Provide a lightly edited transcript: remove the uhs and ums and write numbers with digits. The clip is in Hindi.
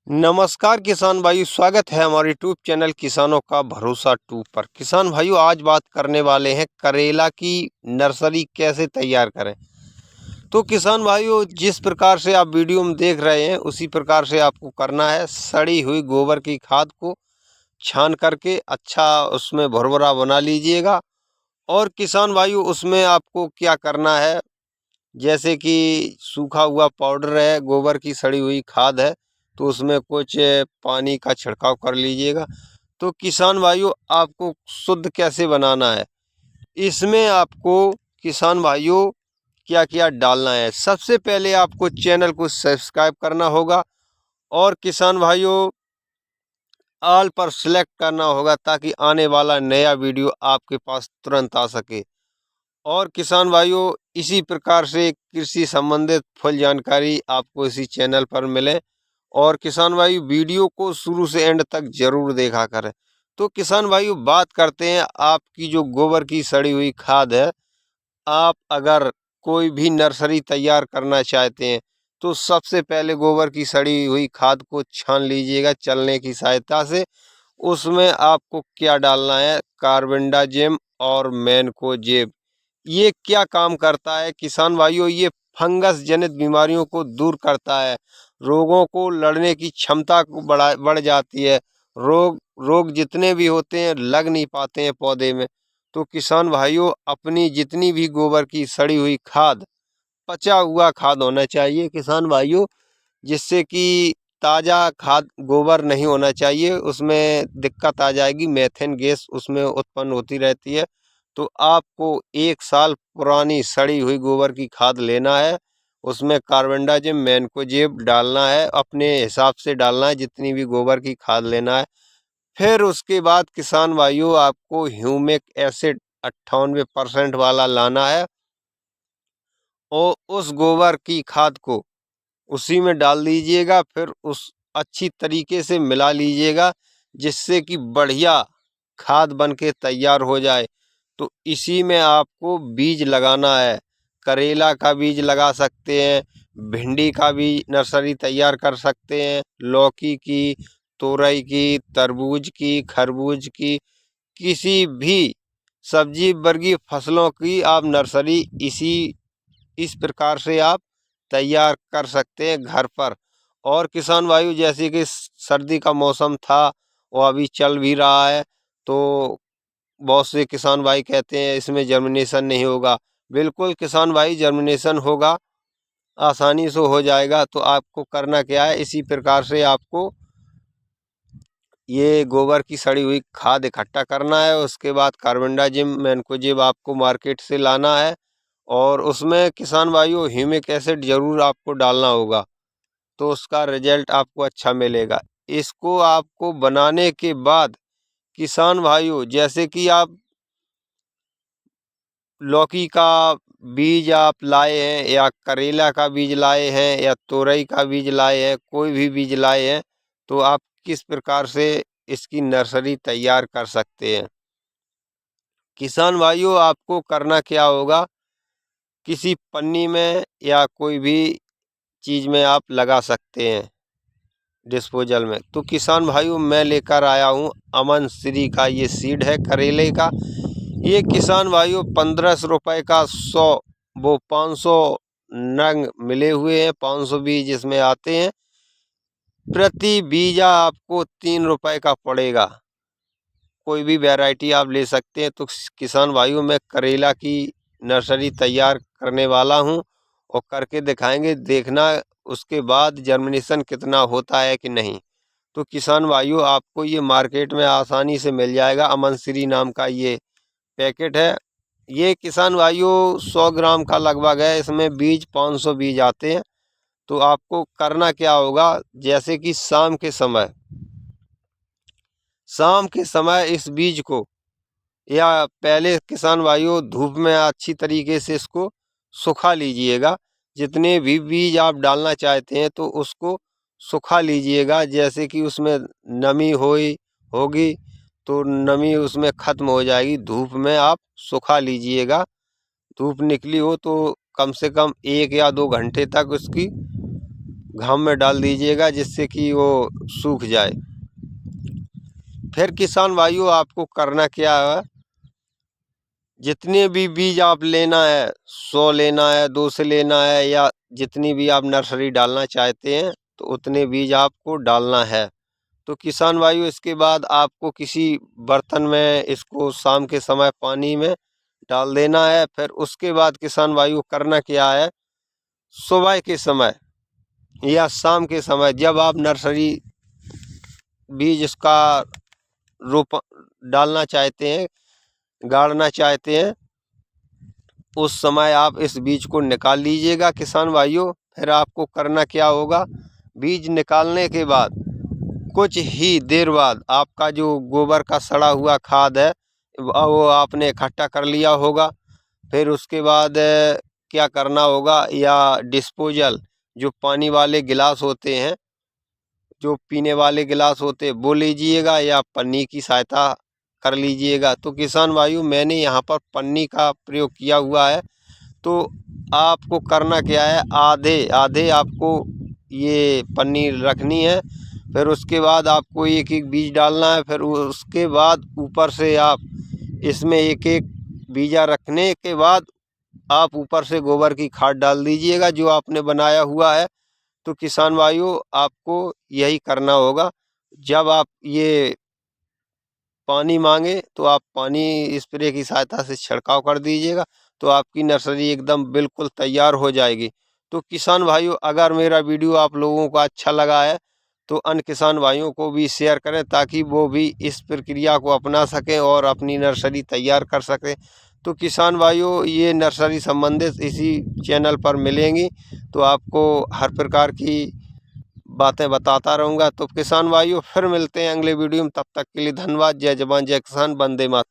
नमस्कार किसान भाई, स्वागत है हमारे यूट्यूब चैनल किसानों का भरोसा 2 पर। किसान भाइयों, आज बात करने वाले हैं करेला की नर्सरी कैसे तैयार करें। तो किसान भाइयों, जिस प्रकार से आप वीडियो में देख रहे हैं उसी प्रकार से आपको करना है। सड़ी हुई गोबर की खाद को छान करके अच्छा उसमें भुरभुरा बना लीजिएगा। और किसान भाइयों, उसमें आपको क्या करना है, जैसे कि सूखा हुआ पाउडर है, गोबर की सड़ी हुई खाद है, तो उसमें कुछ पानी का छिड़काव कर लीजिएगा। तो किसान भाइयों, आपको शुद्ध कैसे बनाना है, इसमें आपको किसान भाइयों क्या क्या डालना है। सबसे पहले आपको चैनल को सब्सक्राइब करना होगा और किसान भाइयों ऑल पर सिलेक्ट करना होगा, ताकि आने वाला नया वीडियो आपके पास तुरंत आ सके। और किसान भाइयों, इसी प्रकार से कृषि संबंधित फुल जानकारी आपको इसी चैनल पर मिले। और किसान भाई, वीडियो को शुरू से एंड तक जरूर देखा करें। तो किसान भाइयों, बात करते हैं आपकी जो गोबर की सड़ी हुई खाद है। आप अगर कोई भी नर्सरी तैयार करना चाहते हैं तो सबसे पहले गोबर की सड़ी हुई खाद को छान लीजिएगा चलने की सहायता से। उसमें आपको क्या डालना है, कार्बेंडाजिम और मैनकोजेब। ये क्या काम करता है किसान भाइयों, ये फंगस जनित बीमारियों को दूर करता है, रोगों को लड़ने की क्षमता को बढ़ जाती है। रोग जितने भी होते हैं लग नहीं पाते हैं पौधे में। तो किसान भाइयों, अपनी जितनी भी गोबर की सड़ी हुई खाद, पचा हुआ खाद होना चाहिए किसान भाइयों, जिससे कि ताज़ा खाद गोबर नहीं होना चाहिए, उसमें दिक्कत आ जाएगी, मेथेन गैस उसमें उत्पन्न होती रहती है। तो आपको 1 साल पुरानी सड़ी हुई गोबर की खाद लेना है, उसमें कार्बेंडाजिम मैनकोजेब डालना है, अपने हिसाब से डालना है जितनी भी गोबर की खाद लेना है। फिर उसके बाद किसान भाइयों, आपको ह्यूमिक एसिड 98% वाला लाना है और उस गोबर की खाद को उसी में डाल दीजिएगा। फिर उस अच्छी तरीके से मिला लीजिएगा, जिससे कि बढ़िया खाद बन के तैयार हो जाए। तो इसी में आपको बीज लगाना है। करेला का बीज लगा सकते हैं, भिंडी का भी नर्सरी तैयार कर सकते हैं, लौकी की, तोरई की, तरबूज की, खरबूज की, किसी भी सब्जी वर्गीय फसलों की आप नर्सरी इस प्रकार से आप तैयार कर सकते हैं घर पर। और किसान भाइयों, जैसे कि सर्दी का मौसम था, वो अभी चल भी रहा है, तो बहुत से किसान भाई कहते हैं इसमें जर्मिनेशन नहीं होगा। बिल्कुल किसान भाई, जर्मिनेशन होगा, आसानी से हो जाएगा। तो आपको करना क्या है, इसी प्रकार से आपको ये गोबर की सड़ी हुई खाद इकट्ठा करना है। उसके बाद कार्बेंडाजिम मैनकोजेब आपको मार्केट से लाना है, और उसमें किसान भाइयों ह्यूमिक एसिड जरूर आपको डालना होगा, तो उसका रिजल्ट आपको अच्छा मिलेगा। इसको आपको बनाने के बाद किसान भाइयों, जैसे कि आप लौकी का बीज आप लाए हैं, या करेला का बीज लाए हैं, या तोरई का बीज लाए हैं, कोई भी बीज लाए हैं, तो आप किस प्रकार से इसकी नर्सरी तैयार कर सकते हैं। किसान भाइयों, आपको करना क्या होगा, किसी पन्नी में या कोई भी चीज़ में आप लगा सकते हैं, डिस्पोजल में। तो किसान भाइयों, मैं लेकर आया हूँ अमन श्री का ये सीड है करेले का। ये किसान भाइयों 1500 रुपये का 100, वो 500 नंग मिले हुए हैं, 500 बीज इसमें आते हैं। प्रति बीजा आपको 3 रुपये का पड़ेगा। कोई भी वैरायटी आप ले सकते हैं। तो किसान भाइयों, मैं करेला की नर्सरी तैयार करने वाला हूं और करके दिखाएंगे, देखना उसके बाद जर्मिनेशन कितना होता है कि नहीं। तो किसान भाइयों, आपको ये मार्केट में आसानी से मिल जाएगा, अमन श्री नाम का ये पैकेट है। ये किसान भाइयों 100 ग्राम का लगभग है, इसमें बीज 500 बीज आते हैं। तो आपको करना क्या होगा, जैसे कि शाम के समय इस बीज को, या पहले किसान भाइयों धूप में अच्छी तरीके से इसको सुखा लीजिएगा। जितने भी बीज आप डालना चाहते हैं तो उसको सुखा लीजिएगा, जैसे कि उसमें नमी होगी तो नमी उसमें ख़त्म हो जाएगी। धूप में आप सुखा लीजिएगा, धूप निकली हो तो कम से कम 1 या 2 घंटे तक उसकी घाम में डाल दीजिएगा जिससे कि वो सूख जाए। फिर किसान भाइयों आपको करना क्या है, जितने भी बीज आप लेना है, 100 लेना है, 200 लेना है, या जितनी भी आप नर्सरी डालना चाहते हैं तो उतने बीज आपको डालना है। तो किसान भाइयों इसके बाद आपको किसी बर्तन में इसको शाम के समय पानी में डाल देना है। फिर उसके बाद किसान भाइयों करना क्या है, सुबह के समय या शाम के समय जब आप नर्सरी बीज इसका रोप डालना चाहते हैं, गाड़ना चाहते हैं, उस समय आप इस बीज को निकाल लीजिएगा किसान भाइयों। फिर आपको करना क्या होगा, बीज निकालने के बाद कुछ ही देर बाद आपका जो गोबर का सड़ा हुआ खाद है वो आपने इकट्ठा कर लिया होगा। फिर उसके बाद क्या करना होगा, या डिस्पोजल जो पानी वाले गिलास होते हैं, जो पीने वाले गिलास होते हैं वो लीजिएगा, या पन्नी की सहायता कर लीजिएगा। तो किसान भाइयों मैंने यहाँ पर पन्नी का प्रयोग किया हुआ है। तो आपको करना क्या है, आधे आधे आपको ये पन्नी रखनी है। फिर उसके बाद आपको एक एक बीज डालना है। फिर उसके बाद ऊपर से आप इसमें एक एक बीजा रखने के बाद आप ऊपर से गोबर की खाद डाल दीजिएगा जो आपने बनाया हुआ है। तो किसान भाइयों आपको यही करना होगा। जब आप ये पानी मांगे तो आप पानी स्प्रे की सहायता से छिड़काव कर दीजिएगा, तो आपकी नर्सरी एकदम बिल्कुल तैयार हो जाएगी। तो किसान भाइयों अगर मेरा वीडियो आप लोगों को अच्छा लगा है तो अन्य किसान भाइयों को भी शेयर करें ताकि वो भी इस प्रक्रिया को अपना सकें और अपनी नर्सरी तैयार कर सकें। तो किसान भाइयों ये नर्सरी संबंधित इसी चैनल पर मिलेंगी, तो आपको हर प्रकार की बातें बताता रहूँगा। तो किसान भाइयों फिर मिलते हैं अगले वीडियो में, तब तक के लिए धन्यवाद। जय जवान जय किसान, वंदे मातरम।